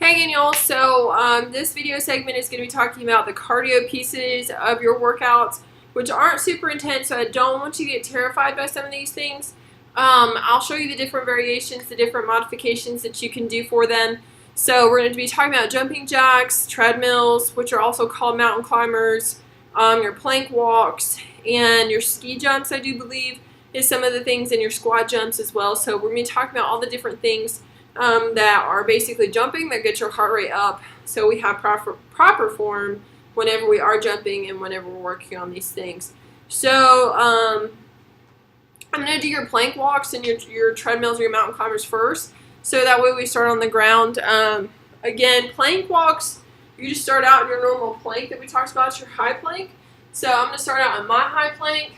Hey again, y'all. So this video segment is going to be talking about the cardio pieces of your workouts, which aren't super intense, so I don't want you to get terrified by some of these things. I'll show you the different variations, the different modifications that you can do for them. So we're going to be talking about jumping jacks, treadmills, which are also called mountain climbers, your plank walks, and your ski jumps, I do believe, is some of the things, in your squat jumps as well. So we're going to be talking about all the different things that are basically jumping that get your heart rate up, so we have proper form whenever we are jumping and whenever we're working on these things. So I'm going to do your plank walks and your treadmills or your mountain climbers first, so that way we start on the ground. Again, plank walks, you just start out in your normal plank that we talked about, your high plank. So I'm going to start out in my high plank.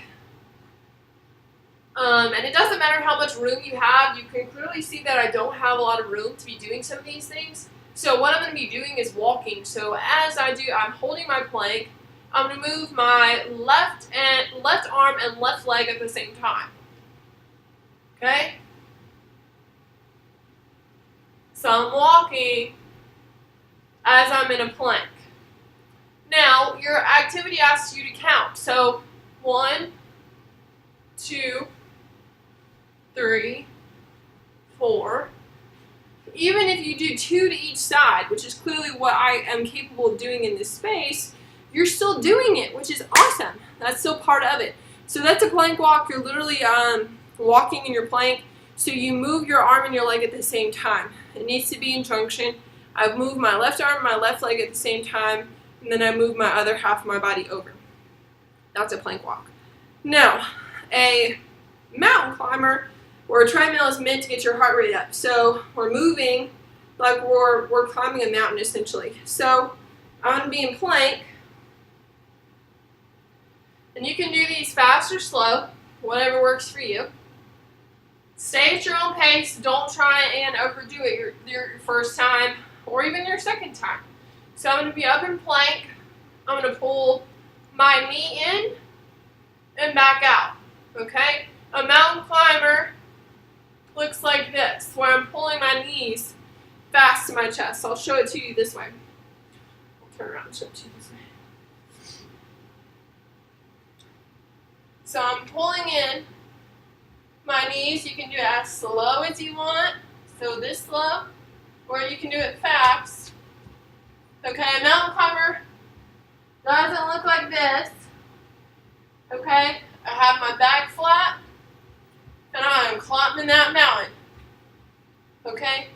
And it doesn't matter how much room you have. You can clearly see that I don't have a lot of room to be doing some of these things. So what I'm going to be doing is walking. So as I do, I'm holding my plank. I'm going to move my left arm and left leg at the same time. Okay? So I'm walking as I'm in a plank. Now, your activity asks you to count. So 1, 2, 3, 4. Even if you do 2 to each side, which is clearly what I am capable of doing in this space, you're still doing it, which is awesome. That's still part of it. So that's a plank walk. You're literally walking in your plank. So you move your arm and your leg at the same time. It needs to be in junction. I've moved my left arm and my left leg at the same time, and then I move my other half of my body over. That's a plank walk. Now, a mountain climber or a treadmill is meant to get your heart rate up. So we're moving like we're climbing a mountain essentially. So I'm going to be in plank. And you can do these fast or slow, whatever works for you. Stay at your own pace. Don't try and overdo it your first time or even your second time. So I'm going to be up in plank. I'm going to pull my knee in and back out. Okay? A mountain climber looks like this, where I'm pulling my knees fast to my chest. So I'll show it to you this way. I'll turn around and show it to you this way. So I'm pulling in my knees. You can do it as slow as you want, so this slow, or you can do it fast. Okay, a mountain climber doesn't look like this. Okay, I have my back flat, and I'm climbing that mountain. Okay?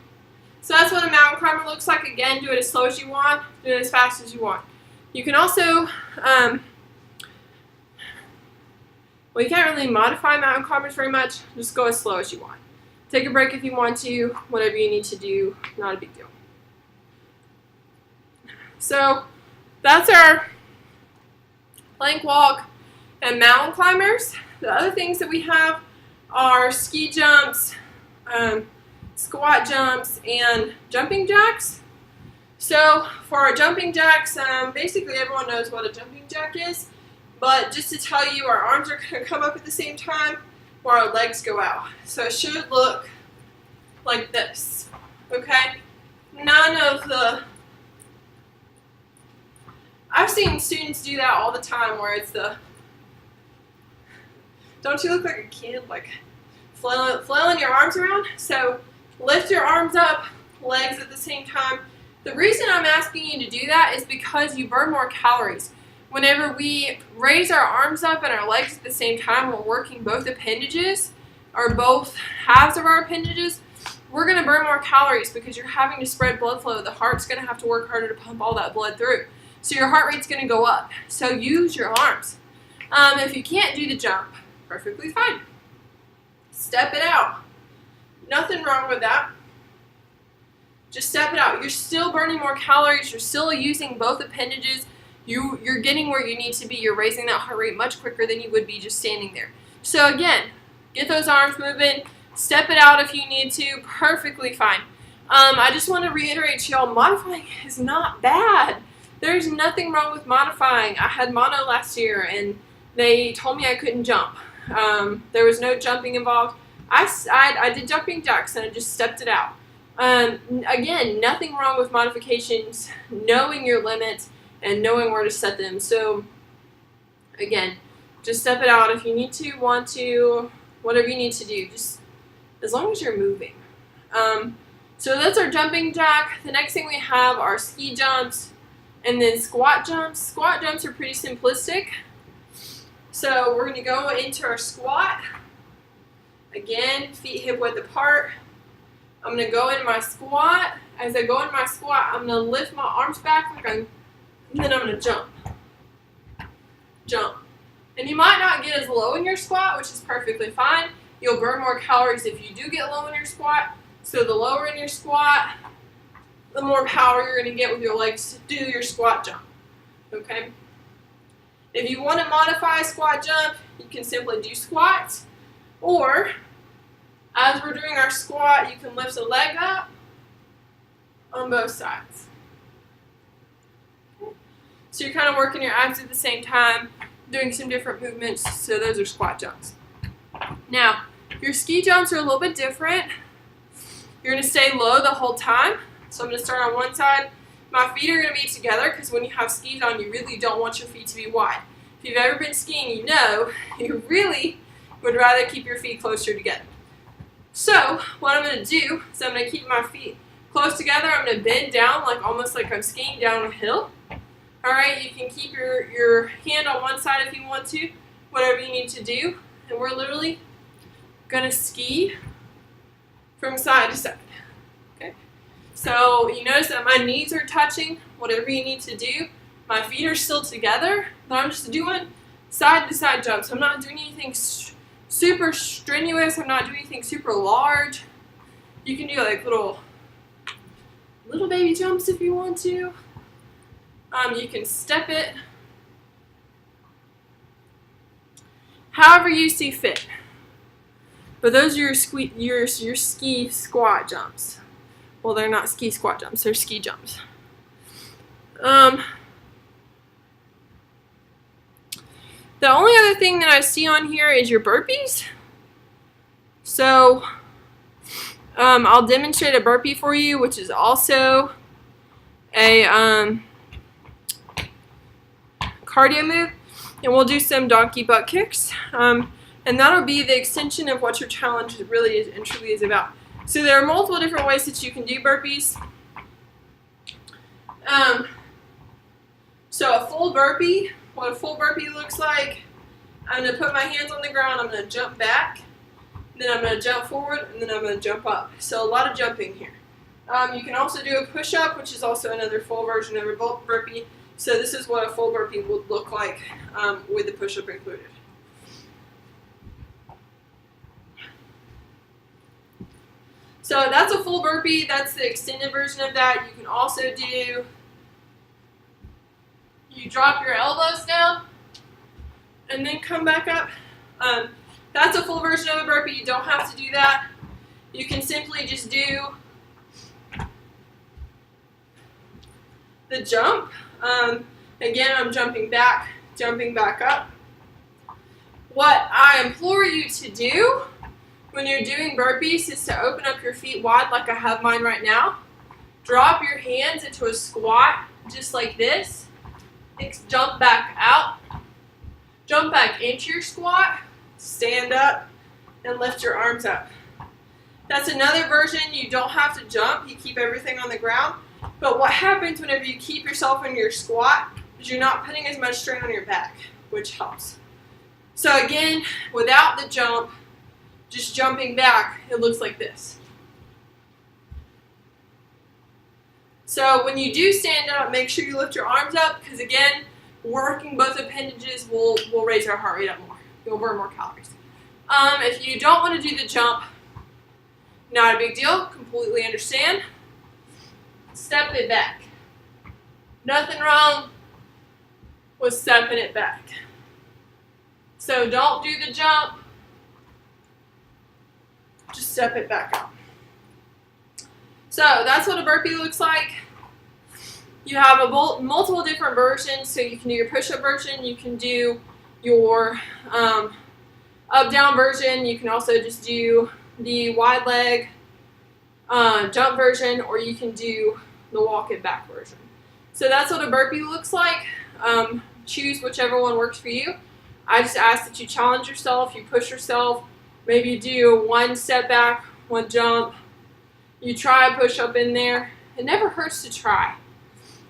So that's what a mountain climber looks like. Again, do it as slow as you want, do it as fast as you want. You can also, well, you can't really modify mountain climbers very much. Just go as slow as you want. Take a break if you want to, whatever you need to do, not a big deal. So that's our plank walk and mountain climbers. The other things that we have are ski jumps, squat jumps, and jumping jacks. So for our jumping jacks, basically everyone knows what a jumping jack is, but just to tell you, our arms are going to come up at the same time while our legs go out. So it should look like this, okay? None of the... I've seen students do that all the time, where it's the... Don't you look like a kid, like flailing your arms around? So lift your arms up, legs at the same time. The reason I'm asking you to do that is because you burn more calories. Whenever we raise our arms up and our legs at the same time, we're working both appendages, or both halves of our appendages, we're going to burn more calories because you're having to spread blood flow. The heart's going to have to work harder to pump all that blood through. So your heart rate's going to go up. So use your arms. If you can't do the jump, perfectly fine. Step it out. Nothing wrong with that. Just step it out. You're still burning more calories. You're still using both appendages. You're getting where you need to be. You're raising that heart rate much quicker than you would be just standing there. So again, get those arms moving. Step it out if you need to. Perfectly fine. I just want to reiterate to y'all, modifying is not bad. There's nothing wrong with modifying. I had mono last year, and they told me I couldn't jump. There was no jumping involved. I did jumping jacks, and I just stepped it out. Again, nothing wrong with modifications, knowing your limits and knowing where to set them. So again, just step it out if you need to, want to, whatever you need to do, just as long as you're moving. So that's our jumping jack. The next thing we have are ski jumps and then squat jumps. Squat jumps are pretty simplistic. So we're going to go into our squat. Again, feet hip width apart. I'm going to go into my squat. As I go into my squat, I'm going to lift my arms back and then I'm going to jump. Jump. And you might not get as low in your squat, which is perfectly fine. You'll burn more calories if you do get low in your squat. So the lower in your squat, the more power you're going to get with your legs to do your squat jump. Okay? If you want to modify a squat jump, you can simply do squats. Or, as we're doing our squat, you can lift a leg up on both sides. Okay? So you're kind of working your abs at the same time, doing some different movements. So those are squat jumps. Now, your ski jumps are a little bit different. You're going to stay low the whole time. So I'm going to start on one side. My feet are going to be together because when you have skis on, you really don't want your feet to be wide. If you've ever been skiing, you know you really would rather keep your feet closer together. So what I'm going to do is I'm going to keep my feet close together. I'm going to bend down almost like I'm skiing down a hill. All right, you can keep your hand on one side if you want to, whatever you need to do. And we're literally going to ski from side to side. Okay. So you notice that my knees are touching, whatever you need to do. My feet are still together, but I'm just doing side to side jumps. I'm not doing anything super strenuous. I'm not doing anything super large. You can do like little baby jumps if you want to. You can step it however you see fit. But those are your ski squat jumps. Well, they're not ski squat jumps, they're ski jumps. The only other thing that I see on here is your burpees. So I'll demonstrate a burpee for you, which is also a cardio move. And we'll do some donkey butt kicks. And that'll be the extension of what your challenge really is and truly is about. So there are multiple different ways that you can do burpees. So a full burpee, what a full burpee looks like, I'm going to put my hands on the ground, I'm going to jump back, then I'm going to jump forward, and then I'm going to jump up. So a lot of jumping here. You can also do a push-up, which is also another full version of a burpee. So this is what a full burpee would look like with the push-up included. So that's a full burpee. That's the extended version of that. You can also do, you drop your elbows down and then come back up. That's a full version of a burpee. You don't have to do that. You can simply just do the jump. Again, I'm jumping back up. What I implore you to do when you're doing burpees is to open up your feet wide like I have mine right now. Drop your hands into a squat just like this. Jump back out. Jump back into your squat. Stand up and lift your arms up. That's another version. You don't have to jump. You keep everything on the ground. But what happens whenever you keep yourself in your squat is you're not putting as much strain on your back, which helps. So again, without the jump, just jumping back, it looks like this. So when you do stand up, make sure you lift your arms up because again, working both appendages will raise our heart rate up more. You'll burn more calories. If you don't want to do the jump, not a big deal, completely understand. Step it back. Nothing wrong with stepping it back. So don't do the jump. Just step it back up. So that's what a burpee looks like. You have multiple different versions. So you can do your push-up version. You can do your up-down version. You can also just do the wide leg jump version, or you can do the walk it back version. So that's what a burpee looks like. Choose whichever one works for you. I just ask that you challenge yourself, you push yourself. Maybe you do one step back, one jump. You try a push-up in there. It never hurts to try.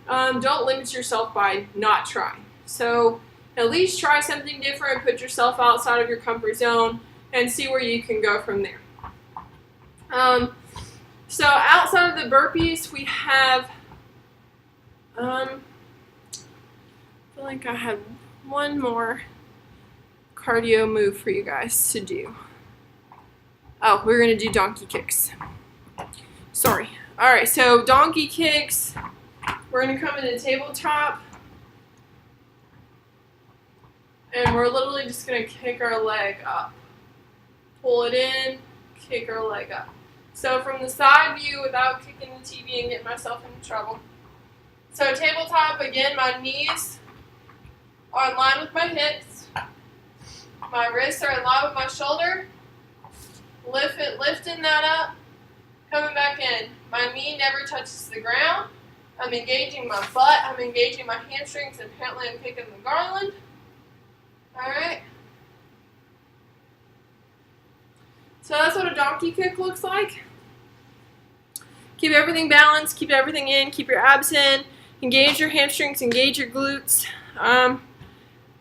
Don't limit yourself by not trying. So at least try something different, put yourself outside of your comfort zone, and see where you can go from there. So outside of the burpees, we have, I feel like I had one more cardio move for you guys to do. Oh, we're going to do donkey kicks. Sorry. All right, so donkey kicks. We're going to come into tabletop. And we're literally just going to kick our leg up. Pull it in, kick our leg up. So from the side view without kicking the TV and getting myself into trouble. So tabletop, again, my knees are in line with my hips. My wrists are in line with my shoulder. Lifting that up, coming back in. My knee never touches the ground. I'm engaging my butt. I'm engaging my hamstrings. Apparently I'm kicking the garland. Alright. So that's what a donkey kick looks like. Keep everything balanced, keep everything in, keep your abs in, engage your hamstrings, engage your glutes. And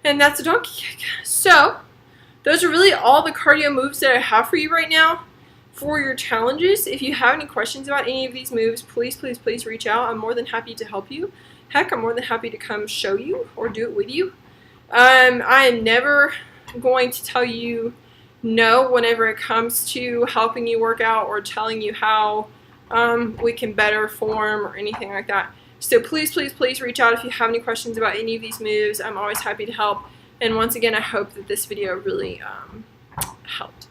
that's a donkey kick. So those are really all the cardio moves that I have for you right now for your challenges. If you have any questions about any of these moves, please, please, please reach out. I'm more than happy to help you. Heck, I'm more than happy to come show you or do it with you. I am never going to tell you no whenever it comes to helping you work out or telling you how we can better form or anything like that. So please, please, please reach out if you have any questions about any of these moves. I'm always happy to help. And once again, I hope that this video really helped.